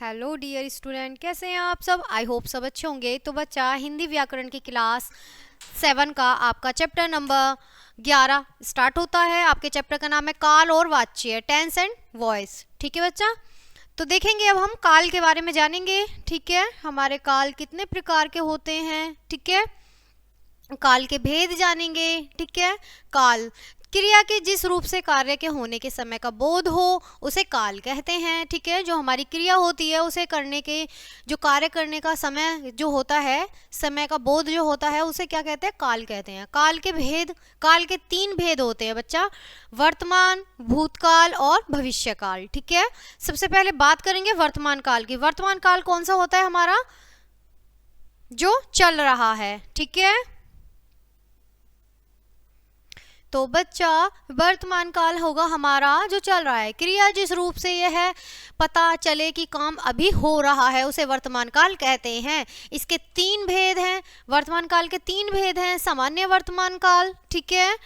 Hello dear student, कैसे हैं आप सब। आई होप सब अच्छे होंगे। तो बच्चा हिंदी व्याकरण की क्लास 7 का आपका चैप्टर नंबर 11 स्टार्ट होता है। आपके चैप्टर का नाम है काल और वाच्य, टेंस एंड वॉइस। ठीक है बच्चा, तो देखेंगे अब हम काल के बारे में जानेंगे। ठीक है, हमारे काल कितने प्रकार के होते हैं। ठीक है, काल के भेद जानेंगे। ठीक है, काल क्रिया के जिस रूप से कार्य के होने के समय का बोध हो उसे काल कहते हैं। ठीक है, जो हमारी क्रिया होती है उसे करने के जो कार्य करने का समय जो होता है, समय का बोध जो होता है उसे क्या कहते हैं, काल कहते हैं। काल के भेद, काल के 3 भेद होते हैं बच्चा, वर्तमान, भूतकाल और भविष्यकाल। ठीक है, सबसे पहले बात करेंगे वर्तमान काल की। वर्तमान काल कौन सा होता है हमारा, जो चल रहा है। ठीक है, तो बच्चा वर्तमान काल होगा हमारा जो चल रहा है। क्रिया जिस रूप से यह पता चले कि काम अभी हो रहा है उसे वर्तमान काल कहते हैं। इसके 3 भेद हैं, वर्तमान काल के 3 भेद हैं। सामान्य वर्तमान काल, ठीक है,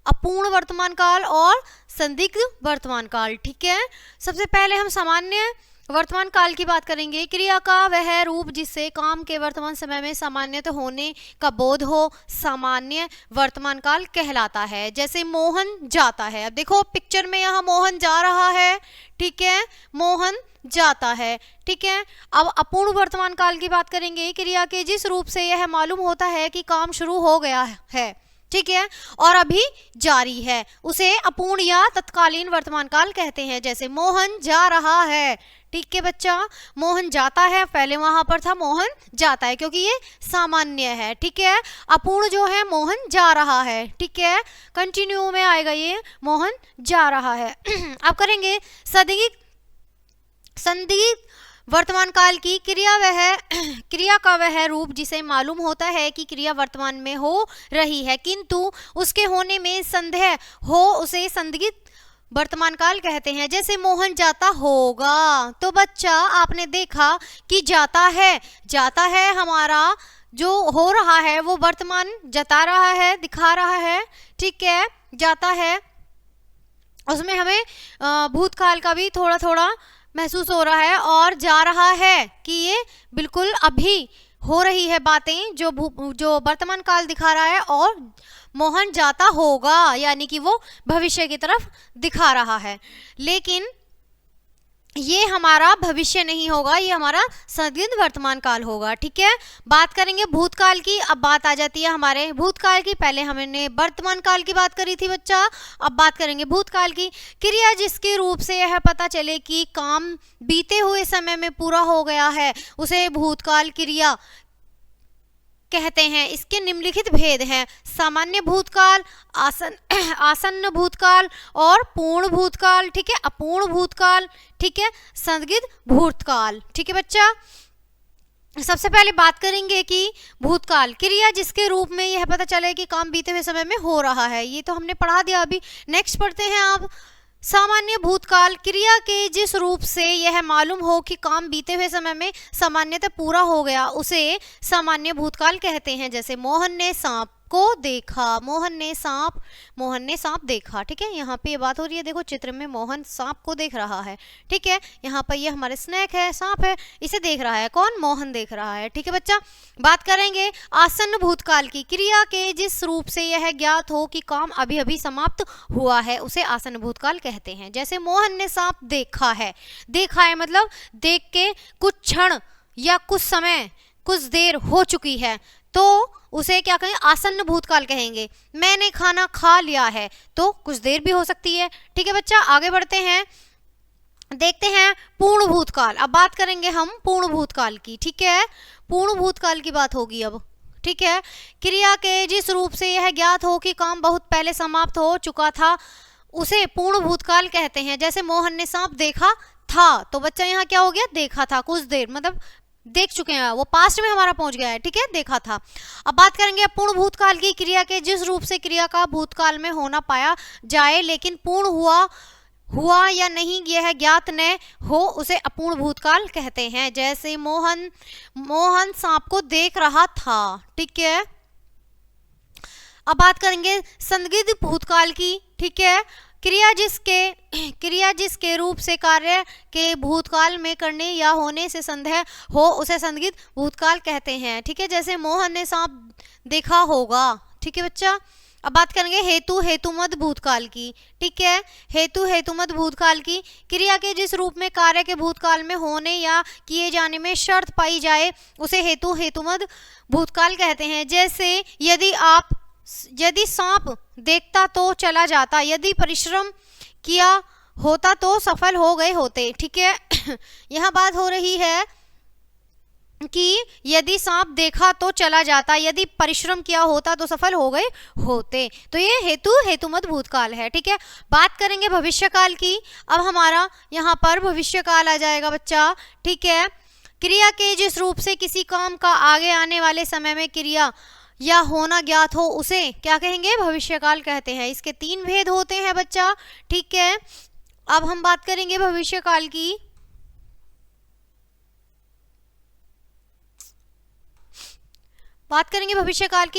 अपूर्ण वर्तमान काल और संदिग्ध वर्तमान काल। ठीक है, सबसे पहले हम सामान्य वर्तमान काल की बात करेंगे। क्रिया का वह रूप जिससे काम के वर्तमान समय में सामान्यतः होने का बोध हो सामान्य वर्तमान काल कहलाता है। जैसे मोहन जाता है, अब देखो पिक्चर में यहाँ मोहन जा रहा है। ठीक है, मोहन जाता है। ठीक है, अब अपूर्ण वर्तमान काल की बात करेंगे। क्रिया के जिस रूप से यह मालूम होता है कि काम शुरू हो गया है, ठीक है, और अभी जारी है, उसे अपूर्ण या तत्कालीन वर्तमान काल कहते हैं। जैसे मोहन जा रहा है। ठीक है बच्चा, मोहन जाता है, पहले वहां पर था मोहन जाता है क्योंकि ये सामान्य है। ठीक है, अपूर्ण जो है मोहन जा रहा है। ठीक है, कंटिन्यू में आएगा ये मोहन जा रहा है। अब करेंगे संदिग्ध वर्तमान काल की। क्रिया का वह रूप जिसे मालूम होता है कि क्रिया वर्तमान में हो रही है किंतु उसके होने में संदेह हो उसे संदिग्ध वर्तमान काल कहते हैं। जैसे मोहन जाता होगा, तो बच्चा आपने देखा कि जाता है हमारा जो हो रहा है वो वर्तमान जता रहा है, दिखा रहा है। ठीक है, जाता है, उसमें हमें भूतकाल का भी थोड़ा थोड़ा महसूस हो रहा है, और जा रहा है कि ये बिल्कुल अभी हो रही है बातें जो वर्तमान काल दिखा रहा है, और मोहन जाता होगा यानी कि वो भविष्य की तरफ दिखा रहा है। लेकिन ये हमारा भविष्य नहीं होगा, ये हमारा संदिग्ध वर्तमान काल होगा। ठीक है, बात करेंगे भूतकाल की। अब बात आ जाती है हमारे भूतकाल की। पहले हमने वर्तमान काल की बात करी थी बच्चा, अब बात करेंगे भूतकाल की। क्रिया जिसके रूप से यह पता चले कि काम बीते हुए समय में पूरा हो गया है उसे भूतकाल क्रिया कहते हैं। इसके निम्नलिखित भेद हैं, सामान्य भूतकाल, आसन्न भूतकाल और पूर्ण भूतकाल। ठीक है, अपूर्ण भूतकाल, ठीक है, संदिग्ध भूतकाल। ठीक है बच्चा, सबसे पहले बात करेंगे कि भूतकाल क्रिया जिसके रूप में यह पता चले कि काम बीते हुए समय में हो रहा है, ये तो हमने पढ़ा दिया अभी। नेक्स्ट पढ़ते हैं आप सामान्य भूतकाल। क्रिया के जिस रूप से यह मालूम हो कि काम बीते हुए समय में सामान्यतः पूरा हो गया उसे सामान्य भूतकाल कहते हैं। जैसे मोहन ने सांप को देखा, मोहन ने सांप देखा। ठीक है, यहाँ पे ये बात हो रही है, देखो चित्र में मोहन सांप को देख रहा है। ठीक है, यहाँ पर ये हमारे स्नेक है, सांप है, इसे देख रहा है कौन, मोहन देख रहा है। ठीक है बच्चा, बात करेंगे आसन्न भूतकाल की। क्रिया के जिस रूप से यह ज्ञात हो कि काम अभी अभी समाप्त हुआ है उसे आसन्न भूतकाल कहते हैं। जैसे मोहन ने सांप देखा है मतलब देख के कुछ क्षण या कुछ समय, कुछ देर हो चुकी है, तो उसे क्या कहें, आसन्न भूतकाल कहेंगे। मैंने खाना खा लिया है, तो कुछ देर भी हो सकती है। ठीक है बच्चा, आगे बढ़ते हैं, देखते हैं पूर्ण भूतकाल। अब बात करेंगे हम पूर्ण भूतकाल की। ठीक है, पूर्ण भूतकाल की बात होगी अब। ठीक है, क्रिया के जिस रूप से यह ज्ञात हो कि काम बहुत पहले समाप्त हो चुका था उसे पूर्ण भूतकाल कहते हैं। जैसे मोहन ने सांप देखा था, तो बच्चा यहाँ क्या हो गया, देखा था, कुछ देर मतलब देख चुके हैं, वो पास्ट में हमारा पहुंच गया है। ठीक है, देखा था। अब बात करेंगे पूर्ण भूतकाल की। क्रिया के जिस रूप से क्रिया का भूतकाल में होना पाया जाए लेकिन पूर्ण हुआ या नहीं यह ज्ञात न हो उसे अपूर्ण भूतकाल कहते हैं। जैसे मोहन सांप को देख रहा था। ठीक है, अब बात करेंगे संदिग्ध भूतकाल की। ठीक है, क्रिया जिसके रूप से कार्य के भूतकाल में करने या होने से संदेह हो उसे संदिग्ध भूतकाल कहते हैं। ठीक है, जैसे मोहन ने सांप देखा होगा। ठीक है बच्चा, अब बात करेंगे हेतुमद भूतकाल की। ठीक है, हेतुमद भूतकाल की क्रिया के जिस रूप में कार्य के भूतकाल में होने या किए जाने में शर्त पाई जाए उसे हेतुमद भूतकाल कहते हैं। जैसे यदि सांप देखता तो चला जाता, यदि परिश्रम किया होता तो सफल हो गए होते। ठीक है, यहाँ बात हो रही है कि यदि सांप देखा तो चला जाता, यदि परिश्रम किया होता तो सफल हो गए होते। तो ये हेतुमद भूतकाल है। ठीक है, बात करेंगे भविष्यकाल की। अब हमारा यहाँ पर भविष्यकाल आ जाएगा बच्चा। ठीक है, क्रिया के जिस रूप से किसी काम का आगे आने वाले समय में क्रिया या होना ज्ञात हो उसे क्या कहेंगे? भविष्यकाल कहते हैं। इसके 3 भेद होते हैं बच्चा। ठीक है, अब हम बात करेंगे भविष्यकाल की।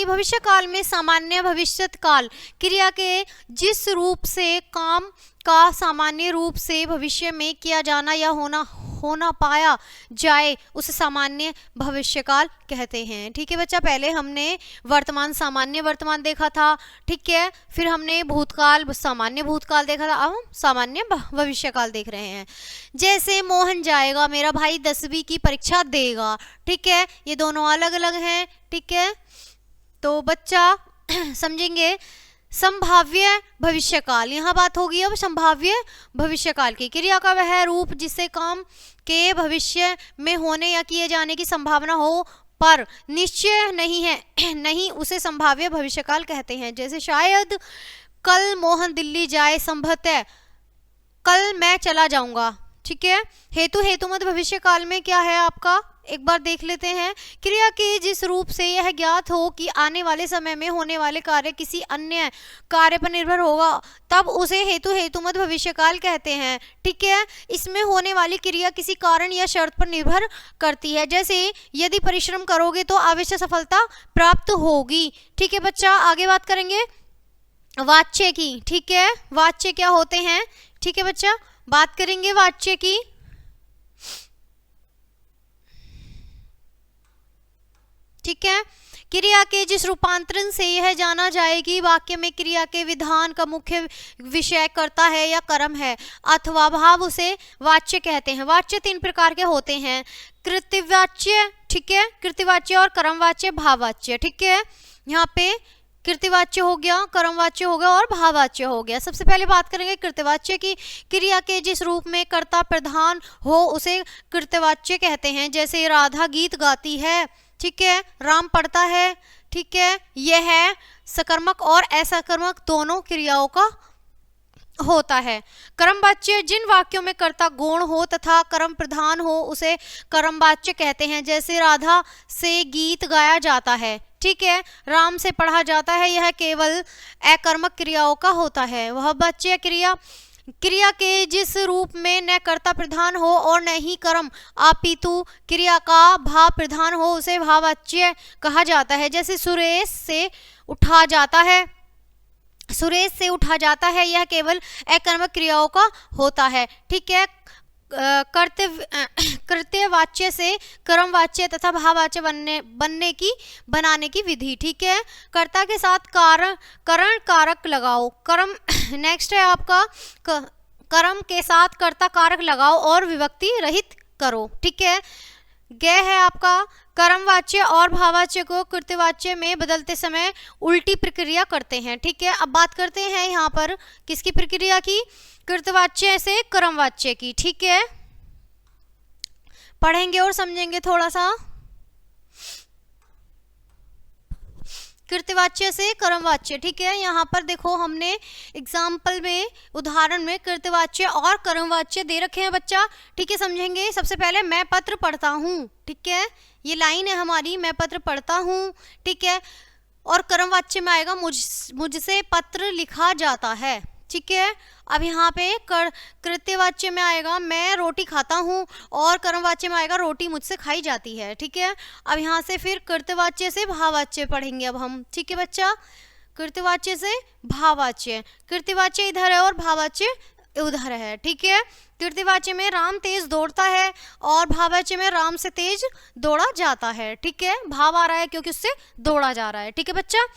भविष्यकाल में सामान्य भविष्यत काल क्रिया के जिस रूप से काम का सामान्य रूप से भविष्य में किया जाना या होना पाया जाए उसे सामान्य भविष्यकाल कहते हैं। ठीक है बच्चा, पहले हमने सामान्य वर्तमान देखा था। ठीक है, फिर हमने सामान्य भूतकाल देखा था। अब हम सामान्य भविष्यकाल देख रहे हैं। जैसे मोहन जाएगा, मेरा भाई 10वीं की परीक्षा देगा। ठीक है, ये दोनों अलग अलग हैं। ठीक है, तो बच्चा समझेंगे संभाव्य भविष्यकाल। यहाँ बात होगी अब संभाव्य भविष्यकाल की। क्रिया का वह रूप जिससे काम के भविष्य में होने या किए जाने की संभावना हो पर निश्चय नहीं है, नहीं उसे संभाव्य भविष्यकाल कहते हैं। जैसे शायद कल मोहन दिल्ली जाए, संभवतः कल मैं चला जाऊंगा। ठीक है, हेतुमद भविष्यकाल में क्या है आपका, एक बार देख लेते हैं। क्रिया के जिस रूप से यह ज्ञात हो कि आने वाले समय में होने वाले कार्य किसी अन्य कार्य पर निर्भर होगा तब उसे हेतुमद भविष्यकाल कहते हैं। ठीक है, इसमें होने वाली क्रिया किसी कारण या शर्त पर निर्भर करती है। जैसे यदि परिश्रम करोगे तो अवश्य सफलता प्राप्त होगी। ठीक है बच्चा, आगे बात करेंगे वाच्य की। ठीक है, वाच्य क्या होते हैं? ठीक है बच्चा, बात करेंगे वाच्य की। ठीक है, क्रिया के जिस रूपांतरण से यह जाना जाए कि वाक्य में क्रिया के विधान का मुख्य विषय कर्ता है या कर्म है अथवा भाव, उसे वाच्य कहते हैं। वाच्य 3 प्रकार के होते हैं, कृत्यवाच्य, ठीक है, कृत्यवाच्य और कर्मवाच्य, भाववाच्य। ठीक है, यहाँ पे कृत्यवाच्य हो गया, कर्मवाच्य हो गया और भाववाच्य हो गया। सबसे पहले बात करेंगे कृत्यवाच्य की। क्रिया के जिस रूप में कर्ता प्रधान हो उसे कृत्यवाच्य कहते हैं। जैसे राधा गीत गाती है। ठीक है, राम पढ़ता है। ठीक है, यह है सकर्मक और असकर्मक दोनों क्रियाओं का होता है। कर्मवाच्य जिन वाक्यों में कर्ता गौण हो तथा कर्म प्रधान हो उसे कर्मवाच्य कहते हैं। जैसे राधा से गीत गाया जाता है। ठीक है, राम से पढ़ा जाता है, यह केवल अकर्मक क्रियाओं का होता है। वह वाच्य क्रिया के जिस रूप में न कर्ता प्रधान हो और न ही कर्म अपितु क्रिया का भाव प्रधान हो उसे भाववाच्य कहा जाता है। जैसे सुरेश से उठा जाता है, यह केवल अकर्मक क्रियाओं का होता है। ठीक है, कृत्यवाच्य से कर्मवाच्य तथा भाववाच्य बनाने की विधि। ठीक है, कर्ता के साथ करण कारक लगाओ। कर्म नेक्स्ट है आपका, कर्म के साथ कर्ता कारक लगाओ और विभक्ति रहित करो। ठीक है, गय है आपका, कर्मवाच्य और भाववाच्य को कृत्यवाच्य में बदलते समय उल्टी प्रक्रिया करते हैं। ठीक है, अब बात करते हैं यहाँ पर किसकी प्रक्रिया की, कृत्यवाच्य से कर्मवाच्य की। ठीक है, पढ़ेंगे और समझेंगे थोड़ा सा। कृत्यवाच्य से कर्मवाच्य। ठीक है, यहाँ पर देखो हमने एग्जाम्पल में, उदाहरण में कृत्यवाच्य और कर्मवाच्य दे रखे हैं बच्चा। ठीक है, समझेंगे। सबसे पहले मैं पत्र पढ़ता हूँ। ठीक है, ये लाइन है हमारी, मैं पत्र पढ़ता हूँ। ठीक है, और कर्मवाच्य में आएगा मुझसे पत्र लिखा जाता है। ठीक है, अब यहाँ पे कृत्यवाच्य में आएगा मैं रोटी खाता हूँ और कर्मवाच्य में आएगा रोटी मुझसे खाई जाती है। ठीक है, अब यहाँ से फिर कृत्यवाच्य से भाववाच्य पढ़ेंगे अब हम। ठीक है बच्चा, कृत्यवाच्य से भाववाच्य, कृत्यवाच्य इधर है और भाववाच्य उधर है, ठीक है। कृत्यवाच्य में राम तेज दौड़ता है और भाववाच्य में राम से तेज दौड़ा जाता है, ठीक है। भाव आ रहा है क्योंकि उससे दौड़ा जा रहा है, ठीक है बच्चा।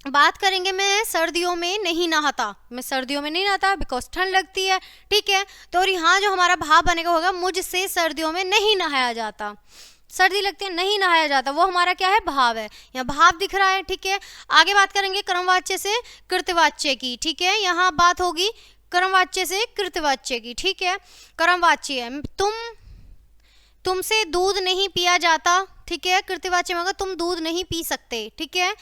बात करेंगे मैं सर्दियों में नहीं नहाता, मैं सर्दियों में नहीं नहाता बिकॉज ठंड लगती है, ठीक है। तो और यहाँ जो हमारा भाव बनेगा होगा मुझसे सर्दियों में नहीं नहाया जाता, सर्दी लगती है नहीं नहाया जाता, वो हमारा क्या है भाव है, यहाँ भाव दिख रहा है, ठीक है। आगे बात करेंगे कर्मवाच्य से कृत्यवाच्य की, ठीक है। यहाँ बात होगी कर्मवाच्य से कृत्यवाच्य की, ठीक है। कर्मवाच्य है तुमसे दूध नहीं पिया जाता, ठीक है। कृत्यवाच्य में होगा तुम दूध नहीं पी सकते, ठीक है।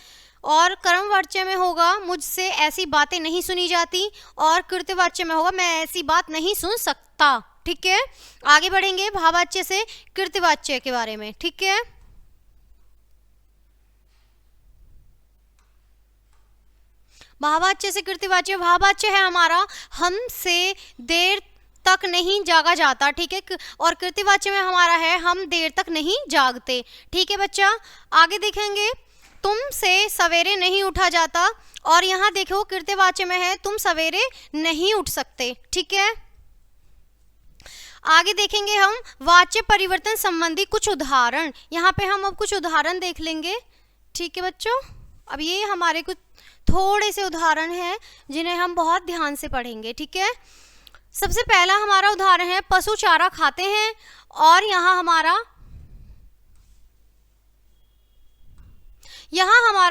और कर्मवाच्य में होगा मुझसे ऐसी बातें नहीं सुनी जाती, और कृत्यवाच्य में होगा मैं ऐसी बात नहीं सुन सकता, ठीक है। आगे बढ़ेंगे भाववाच्य से कृत्यवाच्य के बारे में, ठीक है। भाववाच्य से कृत्यवाच्य, भाववाच्य है हमारा हमसे देर तक नहीं जागा जाता, ठीक है। और कृत्यवाच्य में हमारा है हम देर तक नहीं जागते, ठीक है बच्चा। आगे देखेंगे तुमसे सवेरे नहीं उठा जाता, और यहाँ देखो कृत्यवाच्य में है तुम सवेरे नहीं उठ सकते, ठीक है। आगे देखेंगे हम वाच्य परिवर्तन संबंधी कुछ उदाहरण, यहाँ पे हम अब कुछ उदाहरण देख लेंगे, ठीक है बच्चों। अब ये हमारे कुछ थोड़े से उदाहरण हैं जिन्हें हम बहुत ध्यान से पढ़ेंगे, ठीक है। सबसे पहला हमारा उदाहरण है पशु चारा खाते हैं, और यहाँ हमारा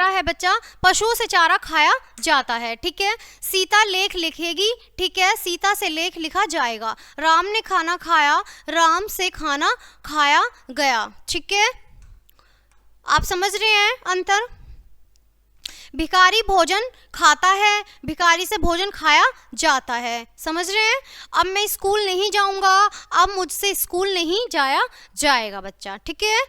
है बच्चा पशुओं से चारा खाया जाता है, ठीक है। सीता लेख लिखेगी, ठीक है, सीता से लेख लिखा जाएगा। राम ने खाना खाया, राम से खाना खाया गया, ठीक है। आप समझ रहे हैं अंतर। भिखारी भोजन खाता है, भिखारी से भोजन खाया जाता है, समझ रहे हैं। अब मैं स्कूल नहीं जाऊंगा, अब मुझसे स्कूल नहीं जाया जाएगा बच्चा, ठीक है।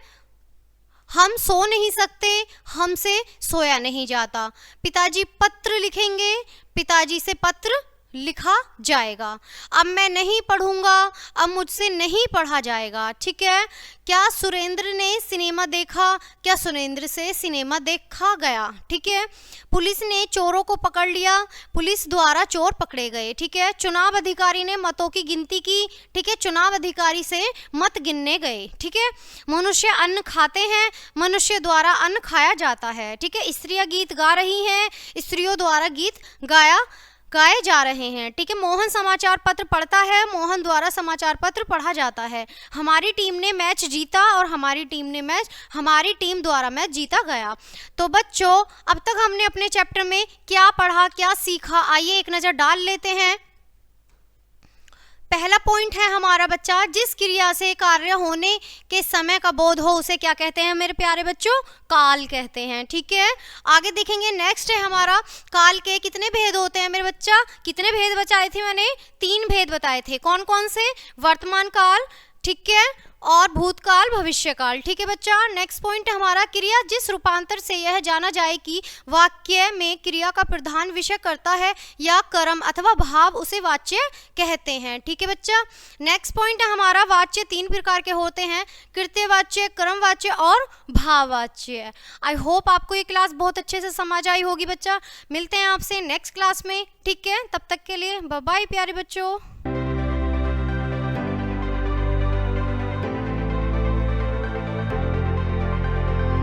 हम सो नहीं सकते, हमसे सोया नहीं जाता। पिताजी पत्र लिखेंगे, पिताजी से पत्र लिखा जाएगा। अब मैं नहीं पढ़ूंगा, अब मुझसे नहीं पढ़ा जाएगा, ठीक है। क्या सुरेंद्र ने सिनेमा देखा, क्या सुरेंद्र से सिनेमा देखा गया, ठीक है। पुलिस ने चोरों को पकड़ लिया, पुलिस द्वारा चोर पकड़े गए, ठीक है। चुनाव अधिकारी ने मतों की गिनती की, ठीक है, चुनाव अधिकारी से मत गिनने गए, ठीक है। मनुष्य अन्न खाते हैं, मनुष्य द्वारा अन्न खाया जाता है, ठीक है। स्त्रियां गीत गा रही हैं, स्त्रियों द्वारा गीत गाए जा रहे हैं, ठीक है। मोहन समाचार पत्र पढ़ता है, मोहन द्वारा समाचार पत्र पढ़ा जाता है। हमारी टीम ने मैच जीता, और हमारी टीम द्वारा मैच जीता गया। तो बच्चों अब तक हमने अपने चैप्टर में क्या पढ़ा, क्या सीखा, आइए एक नज़र डाल लेते हैं। पहला पॉइंट है हमारा बच्चा, जिस क्रिया से कार्य होने के समय का बोध हो उसे क्या कहते हैं मेरे प्यारे बच्चों, काल कहते हैं, ठीक है। आगे देखेंगे नेक्स्ट है हमारा काल के कितने भेद होते हैं मेरे बच्चा, कितने भेद बताए थे मैंने, 3 भेद बताए थे। कौन कौन से, वर्तमान काल, ठीक है, और भूतकाल भविष्यकाल, ठीक है बच्चा। नेक्स्ट पॉइंट हमारा क्रिया जिस रूपांतर से यह जाना जाए कि वाक्य में क्रिया का प्रधान विषय करता है या कर्म अथवा भाव उसे वाच्य कहते हैं, ठीक है बच्चा। नेक्स्ट पॉइंट है हमारा वाच्य 3 प्रकार के होते हैं, कृत्यवाच्य, कर्मवाच्य और भाववाच्य। आई होप आपको ये क्लास बहुत अच्छे से समझ आई होगी बच्चा। मिलते हैं आपसे नेक्स्ट क्लास में, ठीक है। तब तक के लिए बाय बाय प्यारे बच्चों।